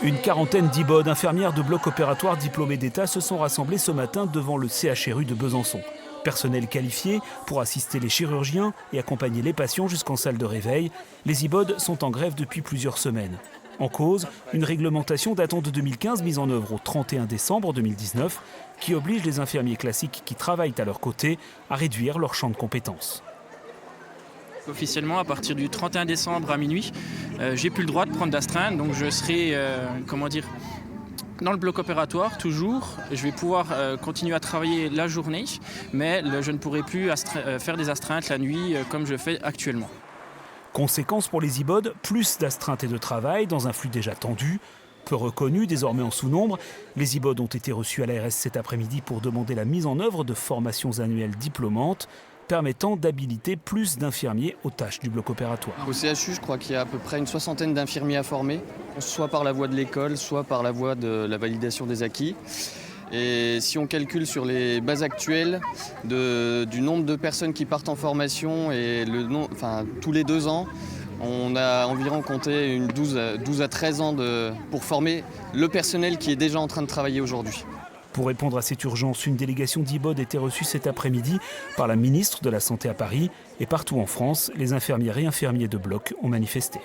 Une quarantaine d'IBOD, infirmières de bloc opératoire diplômées d'État, se sont rassemblées ce matin devant le CHRU de Besançon. Personnel qualifié pour assister les chirurgiens et accompagner les patients jusqu'en salle de réveil, les IBOD sont en grève depuis plusieurs semaines. En cause, une réglementation datant de 2015 mise en œuvre au 31 décembre 2019 qui oblige les infirmiers classiques qui travaillent à leur côté à réduire leur champ de compétences. Officiellement, à partir du 31 décembre à minuit, j'ai plus le droit de prendre d'astreinte, donc je serai dans le bloc opératoire toujours. Je vais pouvoir continuer à travailler la journée, mais je ne pourrai plus faire des astreintes la nuit comme je fais actuellement. Conséquence pour les IBOD, plus d'astreintes et de travail dans un flux déjà tendu. Peu reconnu, désormais en sous-nombre, les IBOD ont été reçus à l'ARS cet après-midi pour demander la mise en œuvre de formations annuelles diplômantes permettant d'habiliter plus d'infirmiers aux tâches du bloc opératoire. Au CHU, je crois qu'il y a à peu près une soixantaine d'infirmiers à former, soit par la voie de l'école, soit par la voie de la validation des acquis. Et si on calcule sur les bases actuelles du nombre de personnes qui partent en formation et tous les 2 ans, on a environ compté une 12 à 13 ans pour former le personnel qui est déjà en train de travailler aujourd'hui. Pour répondre à cette urgence, une délégation d'IBOD a été reçue cet après-midi par la ministre de la Santé à Paris. Et partout en France, les infirmières et infirmiers de bloc ont manifesté.